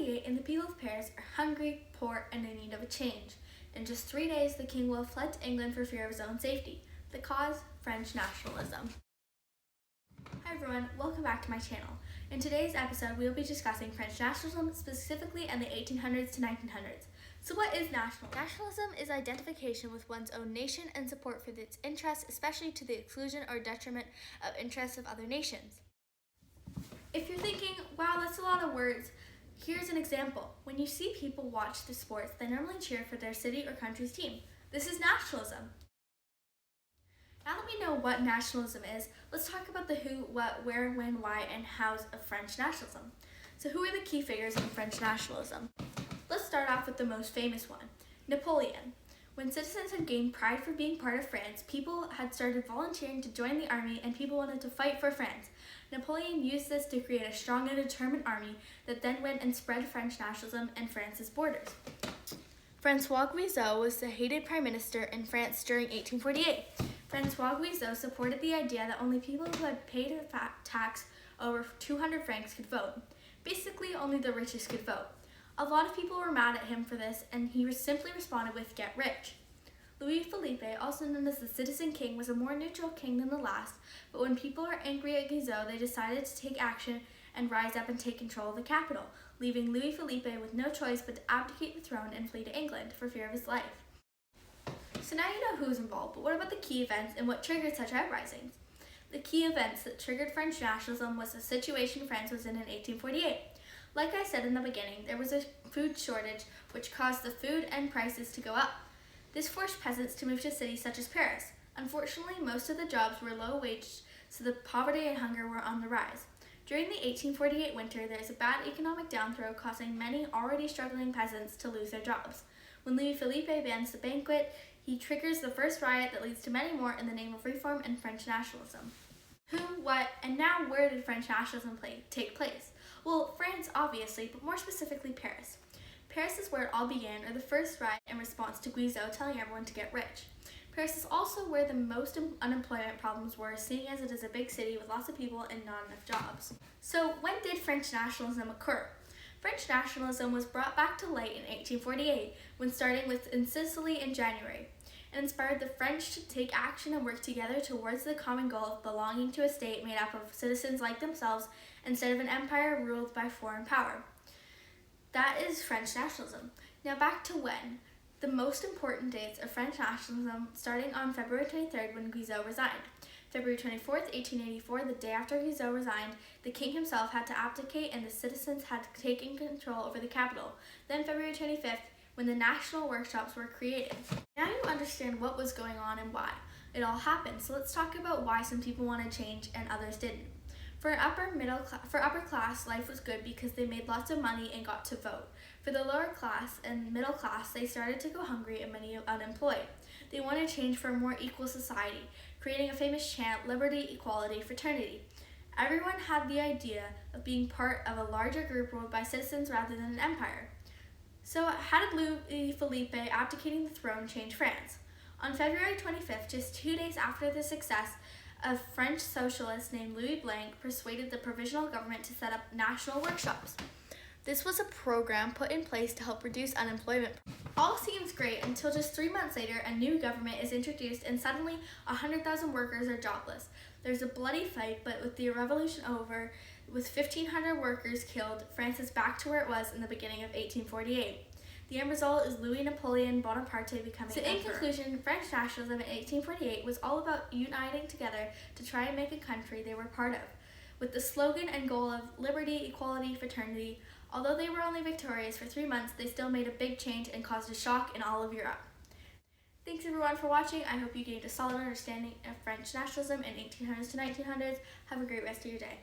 1848, and the people of Paris are hungry, poor, and in need of a change. In just 3 days, the king will have fled to England for fear of his own safety. The cause? French nationalism. Hi everyone, welcome back to my channel. In today's episode, we will be discussing French nationalism, specifically in the 1800s to 1900s. So what is nationalism? Nationalism is identification with one's own nation and support for its interests, especially to the exclusion or detriment of interests of other nations. If you're thinking, wow, that's a lot of words, here's an example. When you see people watch the sports, they normally cheer for their city or country's team. This is nationalism. Now that we know what nationalism is, let's talk about the who, what, where, when, why, and hows of French nationalism. So who are the key figures in French nationalism? Let's start off with the most famous one, Napoleon. When citizens had gained pride for being part of France, people had started volunteering to join the army and people wanted to fight for France. Napoleon used this to create a strong and determined army that then went and spread French nationalism in France's borders. François Guizot was the hated prime minister in France during 1848. François Guizot supported the idea that only people who had paid a tax over 200 francs could vote. Basically, only the richest could vote. A lot of people were mad at him for this, and he simply responded with, "Get rich." Louis Philippe, also known as the Citizen King, was a more neutral king than the last, but when people were angry at Guizot, they decided to take action and rise up and take control of the capital, leaving Louis Philippe with no choice but to abdicate the throne and flee to England for fear of his life. So now you know who's involved, but what about the key events and what triggered such uprisings? The key events that triggered French nationalism was the situation France was in 1848. Like I said in the beginning, there was a food shortage which caused the food and prices to go up. This forced peasants to move to cities such as Paris. Unfortunately, most of the jobs were low wage, so the poverty and hunger were on the rise. During the 1848 winter, there is a bad economic downthrow causing many already struggling peasants to lose their jobs. When Louis Philippe bans the banquet, he triggers the first riot that leads to many more in the name of reform and French nationalism. Who, what, and now where did French nationalism take place? Well, France obviously, but more specifically Paris. Paris is where it all began, or the first riot in response to Guizot telling everyone to get rich. Paris is also where the most unemployment problems were, seeing as it is a big city with lots of people and not enough jobs. So when did French nationalism occur? French nationalism was brought back to light in 1848, when starting in Sicily in January. It inspired the French to take action and work together towards the common goal of belonging to a state made up of citizens like themselves instead of an empire ruled by foreign power. That is French nationalism. Now back to when. The most important dates of French nationalism starting on February 23rd when Guizot resigned. February 24th, 1884, the day after Guizot resigned, the king himself had to abdicate and the citizens had taken control over the capital. Then February 25th, when the national workshops were created. Now you understand what was going on and why it all happened. So let's talk about why some people want to change and others didn't. For upper class, life was good because they made lots of money and got to vote. For the lower class and middle class, they started to go hungry and many unemployed. They wanted change for a more equal society, creating a famous chant, liberty, equality, fraternity. Everyone had the idea of being part of a larger group ruled by citizens rather than an empire. So how did Louis Philippe abdicating the throne change France? On February 25th, just 2 days after the success, a French socialist named Louis Blanc persuaded the provisional government to set up national workshops. This was a program put in place to help reduce unemployment. All seems great until just 3 months later, a new government is introduced and suddenly 100,000 workers are jobless. There's a bloody fight, but with the revolution over, with 1,500 workers killed, France is back to where it was in the beginning of 1848. The end result is Louis Napoleon Bonaparte becoming emperor. In conclusion, French nationalism in 1848 was all about uniting together to try and make a country they were part of. With the slogan and goal of liberty, equality, fraternity, although they were only victorious for 3 months, they still made a big change and caused a shock in all of Europe. Thanks everyone for watching. I hope you gained a solid understanding of French nationalism in 1800s to 1900s. Have a great rest of your day.